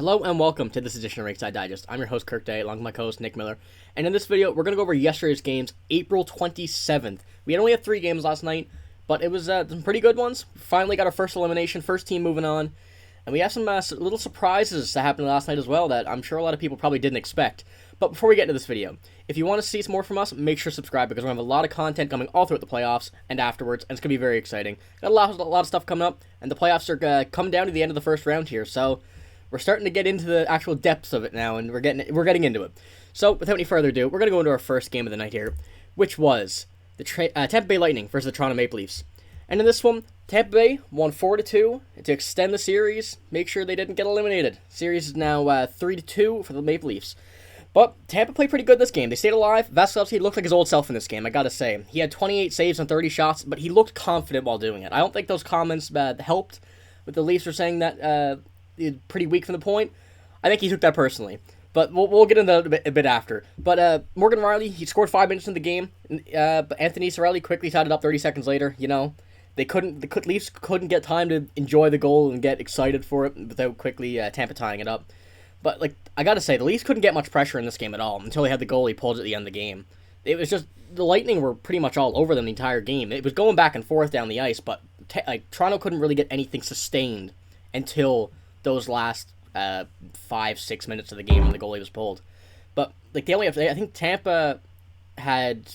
Hello and welcome to this edition of Rinkside Digest. I'm your host Kirk Day, along with my co-host Nick Miller. And in this video, we're going to go over yesterday's games, April 27th. We had only had 3 games last night, but it was some pretty good ones. Finally got our first elimination, first team moving on. And we have some little surprises that happened last night as well that I'm sure a lot of people probably didn't expect. But before we get into this video, if you want to see some more from us, make sure to subscribe because we're going to have a lot of content coming all throughout the playoffs and afterwards, and it's going to be very exciting. Got a lot of stuff coming up, and the playoffs are coming down to the end of the first round here, so we're starting to get into the actual depths of it now, and we're getting into it. So, without any further ado, we're going to go into our first game of the night here, which was the Tampa Bay Lightning versus the Toronto Maple Leafs. And in this one, Tampa Bay won 4-2 to extend the series, make sure they didn't get eliminated. Series is now 3-2 for the Maple Leafs. But Tampa played pretty good this game. They stayed alive. Vasilevsky looked like his old self in this game, I gotta say. He had 28 saves on 30 shots, but he looked confident while doing it. I don't think those comments helped with the Leafs were saying that pretty weak from the point. I think he took that personally. But we'll get into that a bit after. But Morgan Rielly, he scored 5 minutes in the game. But Anthony Cirelli quickly tied it up 30 seconds later. You know, the Leafs couldn't get time to enjoy the goal and get excited for it without quickly Tampa tying it up. But, I gotta say, the Leafs couldn't get much pressure in this game at all until they had the goalie pulled at the end of the game. It was just, the Lightning were pretty much all over them the entire game. It was going back and forth down the ice, but Toronto couldn't really get anything sustained until those last 5-6 minutes of the game when the goalie was pulled. But, I think Tampa had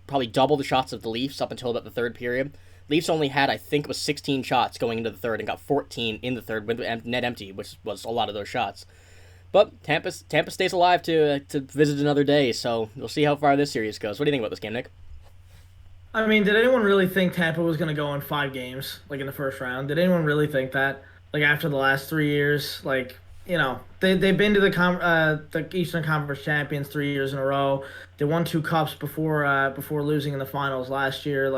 probably double the shots of the Leafs up until about the third period. Leafs only had, I think it was 16 shots going into the third and got 14 in the third with net empty, which was a lot of those shots. But Tampa stays alive to visit another day, so we'll see how far this series goes. What do you think about this game, Nick? I mean, did anyone really think Tampa was going to go in 5 games, in the first round? Did anyone really think that? After the last 3 years, they've been to the Eastern Conference champions 3 years in a row. They won 2 cups before losing in the finals last year.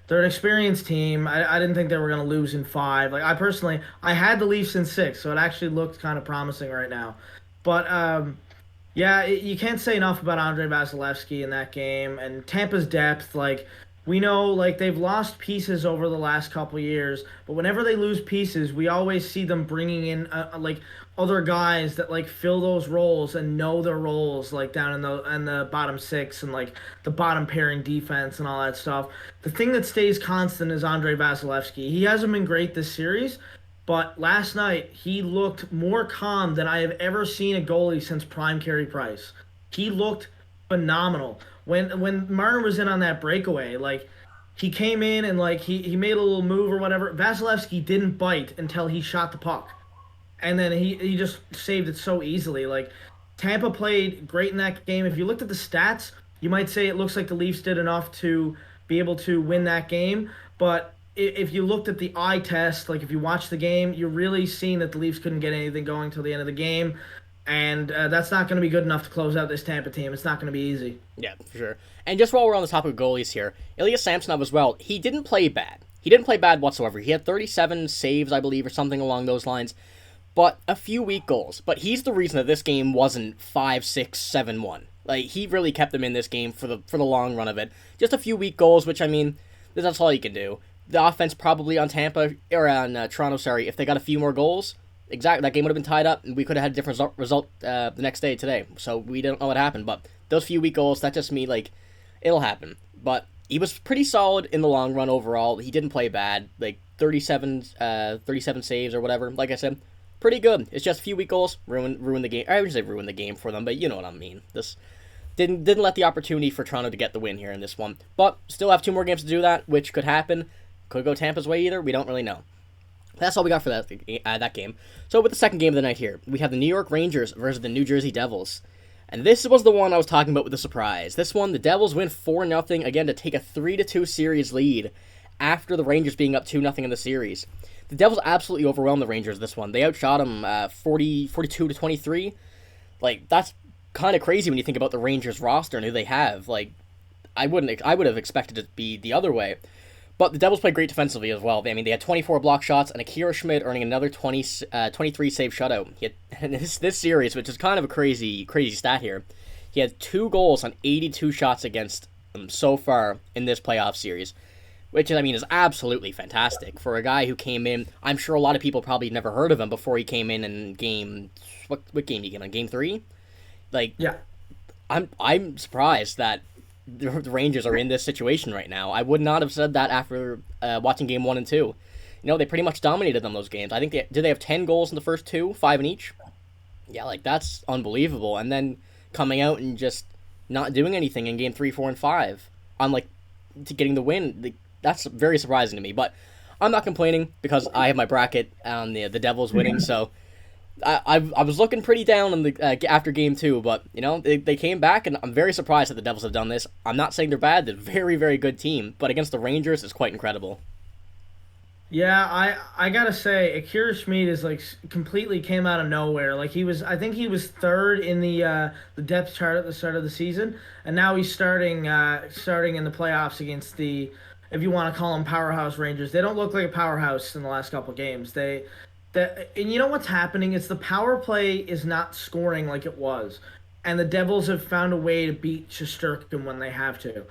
They're an experienced team. I didn't think they were going to lose in 5. I had the Leafs in 6, so it actually looked kind of promising right now. But, you can't say enough about Andrei Vasilevsky in that game. And Tampa's depth, we know, they've lost pieces over the last couple years. But whenever they lose pieces, we always see them bringing in, other guys that, fill those roles and know their roles, down in the bottom 6 and, the bottom pairing defense and all that stuff. The thing that stays constant is Andrei Vasilevsky. He hasn't been great this series. But last night, he looked more calm than I have ever seen a goalie since Prime Carey Price. He looked phenomenal. When Martin was in on that breakaway, he came in and, he made a little move or whatever. Vasilevsky didn't bite until he shot the puck. And then he just saved it so easily. Tampa played great in that game. If you looked at the stats, you might say it looks like the Leafs did enough to be able to win that game. But if you looked at the eye test, if you watch the game, you're really seeing that the Leafs couldn't get anything going till the end of the game. And that's not going to be good enough to close out this Tampa team. It's not going to be easy. Yeah, for sure. And just while we're on the topic of goalies here, Ilya Samsonov as well, he didn't play bad. He didn't play bad whatsoever. He had 37 saves, I believe, or something along those lines. But a few weak goals. But he's the reason that this game wasn't 5-6, 7-1. He really kept them in this game for the long run of it. Just a few weak goals, which, I mean, that's all you can do. The offense probably on Tampa, or on Toronto, if they got a few more goals, exactly, that game would have been tied up, and we could have had a different result the next day today. So we don't know what happened, but those few weak goals, that just means, it'll happen. But he was pretty solid in the long run overall. He didn't play bad, 37 saves or whatever. Like I said, pretty good. It's just a few weak goals, ruin the game. I wouldn't say ruin the game for them, but you know what I mean. This didn't let the opportunity for Toronto to get the win here in this one. But still have 2 more games to do that, which could happen. Could go Tampa's way either. We don't really know. That's all we got for that game. So with the second game of the night here, we have the New York Rangers versus the New Jersey Devils. And this was the one I was talking about with the surprise. This one, the Devils win 4-0, again, to take a 3-2 series lead after the Rangers being up 2-0 in the series. The Devils absolutely overwhelmed the Rangers this one. They outshot them 42-23. That's kind of crazy when you think about the Rangers roster and who they have. I would have expected it to be the other way. But the Devils played great defensively as well. I mean, they had 24 block shots, and Akira Schmid earning another 23 save shutout. He had, this series, which is kind of a crazy stat here, he had 2 goals on 82 shots against them so far in this playoff series. which I mean is absolutely fantastic for a guy who came in. I'm sure a lot of people probably never heard of him before he came in game. What game did he came in? Game 3. Like Yeah. I'm surprised that the Rangers are in this situation right now. I would not have said that after watching game 1 and 2. They pretty much dominated them those games. I think did they have 10 goals in the first two, 5 in each? Yeah, like that's unbelievable. And then coming out and just not doing anything in game 3, 4, and 5, on like to getting the win. That's very surprising to me. But I'm not complaining because I have my bracket on the Devils winning. So I was looking pretty down on the after game 2, but they came back, and I'm very surprised that the Devils have done this. I'm not saying they're bad; they're a very, very good team, but against the Rangers, it's quite incredible. Yeah, I gotta say, Akira Schmid is like completely came out of nowhere. Like I think he was third in the depth chart at the start of the season, and now he's starting in the playoffs against the, if you want to call them powerhouse Rangers. They don't look like a powerhouse in the last couple of games. And you know what's happening? It's the power play is not scoring like it was, and the Devils have found a way to beat Shesterkin when they have to.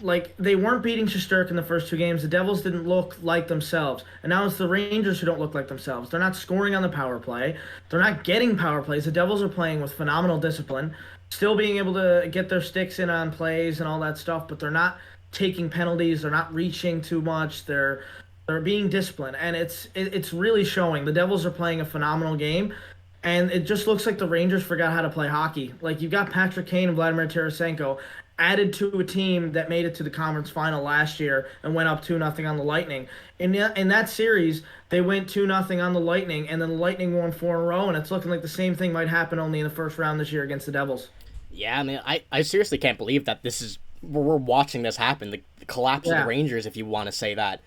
Like they weren't beating Shesterkin in the first two games. The Devils didn't look like themselves, and now it's the Rangers who don't look like themselves. They're not scoring on the power play. They're not getting power plays. The Devils are playing with phenomenal discipline, still being able to get their sticks in on plays and all that stuff, but they're not taking penalties. They're not reaching too much. They're being disciplined, and it's really showing. The Devils are playing a phenomenal game, and it just looks like the Rangers forgot how to play hockey. Like you've got Patrick Kane and Vladimir Tarasenko added to a team that made it to the conference final last year and went up 2-0 on the Lightning. In that series, they went 2-0 on the Lightning, and then the Lightning won 4 in a row, and it's looking like the same thing might happen only in the first round this year against the Devils. Yeah, I mean, I seriously can't believe that this is we're watching this happen. The collapse of the Rangers, if you want to say that.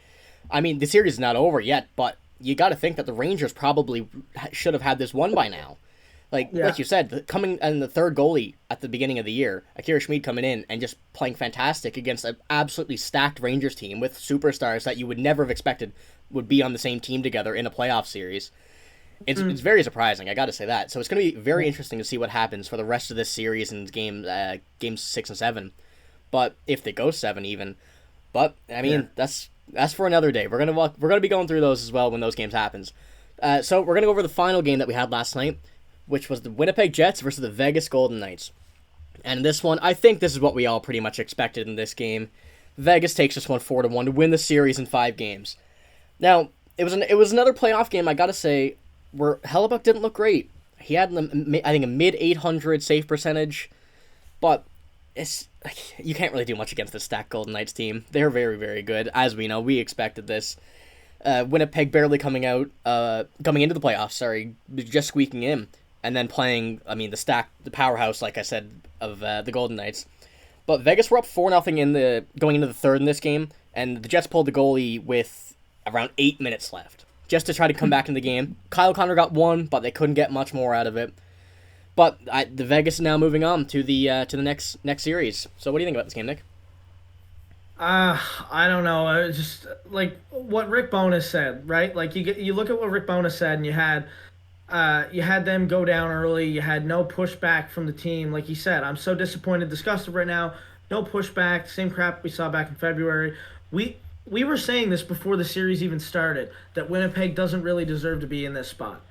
I mean, the series is not over yet, but you got to think that the Rangers probably should have had this won by now. Like you said, coming in the third goalie at the beginning of the year, Akira Schmid coming in and just playing fantastic against an absolutely stacked Rangers team with superstars that you would never have expected would be on the same team together in a playoff series. It's very surprising, I got to say that. So it's going to be very interesting to see what happens for the rest of this series in games 6 and 7. But if they go 7 even, but I mean that's for another day. We're gonna be going through those as well when those games happens. So we're gonna go over the final game that we had last night, which was the Winnipeg Jets versus the Vegas Golden Knights. And this one, I think this is what we all pretty much expected in this game. Vegas takes this one 4-1 to win the series in 5 games. Now it was another playoff game, I gotta say, where Hellebuck didn't look great. He had I think a mid 800 save percentage, but you can't really do much against the stacked Golden Knights team. They're very, very good. As we know, we expected this. Winnipeg barely coming into the playoffs, just squeaking in, and then playing, I mean, the powerhouse, like I said, of the Golden Knights. But Vegas were up 4-0 going into the third in this game, and the Jets pulled the goalie with around 8 minutes left, just to try to come back in the game. Kyle Connor got one, but they couldn't get much more out of it. But the Vegas is now moving on to the next series. So what do you think about this game, Nick? I don't know. Just like what Rick Bowness said, right? Like you look at what Rick Bowness said, and you had them go down early. You had no pushback from the team. Like he said, I'm so disappointed, disgusted right now. No pushback. Same crap we saw back in February. We were saying this before the series even started, that Winnipeg doesn't really deserve to be in this spot.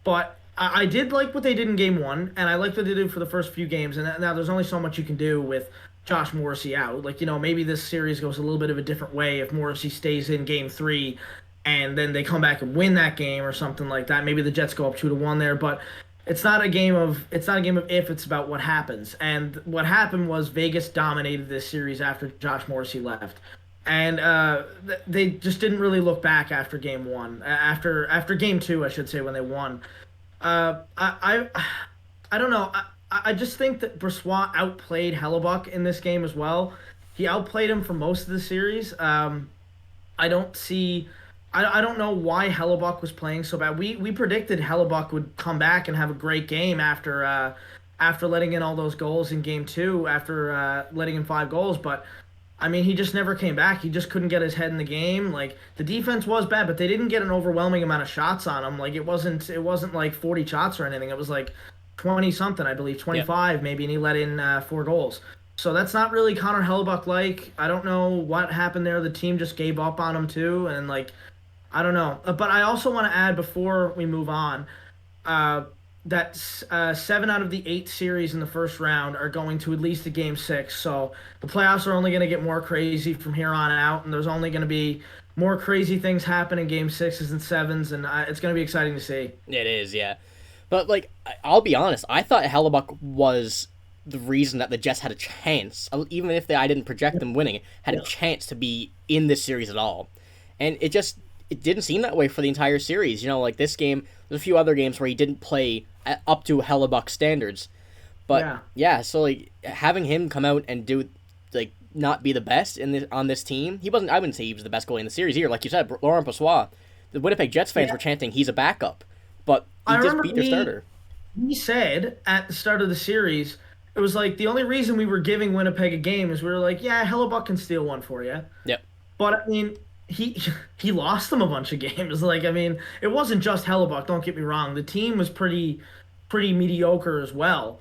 But I did like what they did in game 1, and I liked what they did for the first few games. And now there's only so much you can do with Josh Morrissey out. Like, maybe this series goes a little bit of a different way if Morrissey stays in game 3 and then they come back and win that game or something like that. Maybe the Jets go up 2-1 there, but it's not a game of if, it's about what happens. And what happened was Vegas dominated this series after Josh Morrissey left. And they just didn't really look back after game 1. After game 2, I should say, when they won. I don't know. I just think that Brossoit outplayed Hellebuck in this game as well. He outplayed him for most of the series. I don't know why Hellebuck was playing so bad. We predicted Hellebuck would come back and have a great game after letting in all those goals in game 2, after letting in 5 goals, but I mean, he just never came back. He just couldn't get his head in the game. Like, the defense was bad, but they didn't get an overwhelming amount of shots on him. Like, it wasn't like 40 shots or anything. It was like 20 something, I believe, 25 maybe, and he let in 4 goals. So that's not really Connor Hellebuck like. I don't know what happened there. The team just gave up on him too, and like I don't know. But I also want to add before we move on, uh, that 7 out of the 8 series in the first round are going to at least a game 6. So the playoffs are only going to get more crazy from here on out, and there's only going to be more crazy things happen in game 6s and 7s, and it's going to be exciting to see. It is, yeah. But, like, I'll be honest, I thought Hellebuck was the reason that the Jets had a chance, even if I didn't project them winning, had a chance to be in this series at all. And it didn't seem that way for the entire series. You know, like this game, there's a few other games where he didn't play up to Hellebuck standards. But, yeah, so, like, having him come out and do, like, not be the best on this team, I wouldn't say he was the best goalie in the series either. Like you said, Laurent Brossoit, the Winnipeg Jets fans were chanting he's a backup. But he just beat their starter. He said at the start of the series, it was like the only reason we were giving Winnipeg a game is we were like, yeah, Hellebuck can steal one for you. Yep. But I mean, he lost them a bunch of games. Like I mean, it wasn't just Hellebuck. Don't get me wrong. The team was pretty mediocre as well.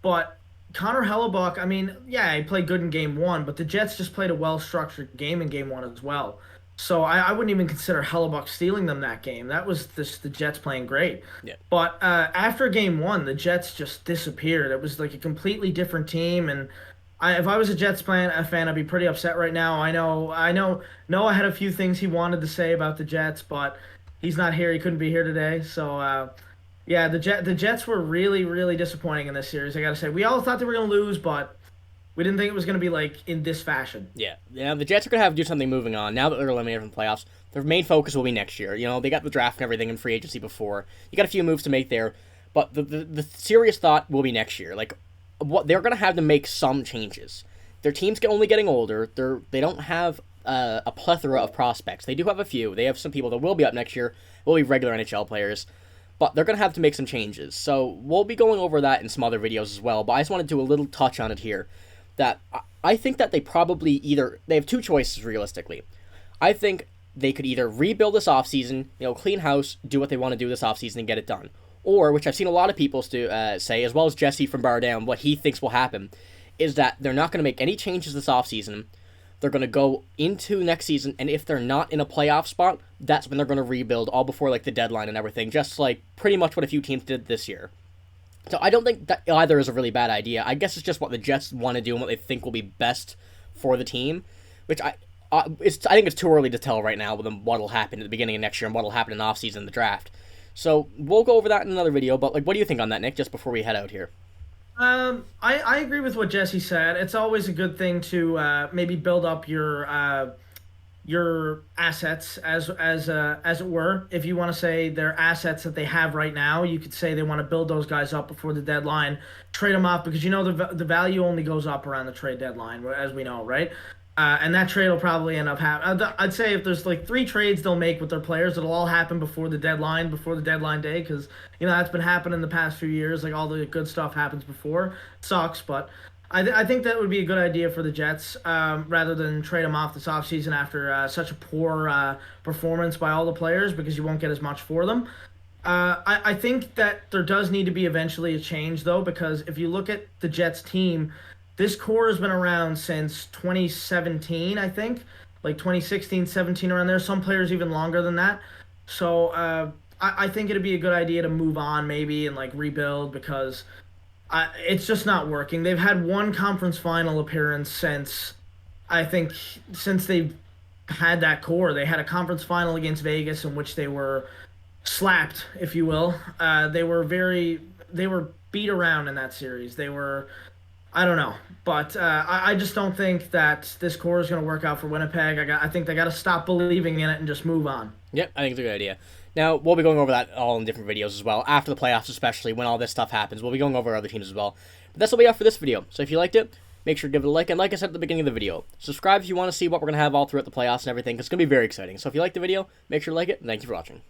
But Connor Hellebuck, I mean, yeah, he played good in game 1, but the Jets just played a well-structured game in game 1 as well. So I wouldn't even consider Hellebuck stealing them that game. That was the Jets playing great. Yeah. But after game 1, the Jets just disappeared. It was like a completely different team. And if I was a Jets fan, I'd be pretty upset right now. I know Noah had a few things he wanted to say about the Jets, but he's not here. He couldn't be here today. So, yeah, the Jets were really disappointing in this series, I got to say. We all thought they were going to lose, but we didn't think it was going to be, like, in this fashion. Yeah, the Jets are going to have to do something moving on. Now that they're eliminated from the playoffs, their main focus will be next year. You know, they got the draft and everything in free agency before. You got a few moves to make there, but the serious thought will be next year. Like, what they're going to have to make some changes. Their team's only getting older. They don't have a plethora of prospects. They do have a few. They have some people that will be up next year, will be regular NHL players. But they're going to have to make some changes. So we'll be going over that in some other videos as well. But I just want to do a little touch on it here. That I think that they have 2 choices realistically. I think they could either rebuild this offseason, clean house, do what they want to do this offseason and get it done. Or, which I've seen a lot of people say, as well as Jesse from Bar Down, what he thinks will happen, is that they're not going to make any changes this offseason. They're going to go into next season, and if they're not in a playoff spot, that's when they're going to rebuild, all before like the deadline and everything, just like pretty much what a few teams did this year. So I don't think that either is a really bad idea. I guess it's just what the Jets want to do and what they think will be best for the team, which I think it's too early to tell right now what will happen at the beginning of next year and what will happen in the offseason and the draft. So we'll go over that in another video, but like, what do you think on that, Nick, just before we head out here? I agree with what Jesse said. It's always a good thing to maybe build up your assets as it were. If you want to say their assets that they have right now, you could say they want to build those guys up before the deadline, trade them off, because the value only goes up around the trade deadline, as we know, right? And that trade will probably end up happening. I'd say if there's like 3 trades they'll make with their players, it'll all happen before the deadline day, because that's been happening the past few years. Like all the good stuff happens before. Sucks, but I think that would be a good idea for the Jets, rather than trade them off this offseason after such a poor performance by all the players, because you won't get as much for them. I think that there does need to be eventually a change, though, because if you look at the Jets team, this core has been around since 2017, I think, like 2016, 17, around there. Some players even longer than that. So I think it'd be a good idea to move on maybe and like rebuild, because it's just not working. They've had one conference final appearance since they've had that core. They had a conference final against Vegas in which they were slapped, if you will. They were beat around in that series. I don't know, but I just don't think that this core is going to work out for Winnipeg. I think they got to stop believing in it and just move on. Yep, I think it's a good idea. Now, we'll be going over that all in different videos as well, after the playoffs especially, when all this stuff happens. We'll be going over other teams as well. But that's what we have for this video. So if you liked it, make sure to give it a like, and like I said at the beginning of the video, subscribe if you want to see what we're going to have all throughout the playoffs and everything, because it's going to be very exciting. So if you liked the video, make sure to like it, and thank you for watching.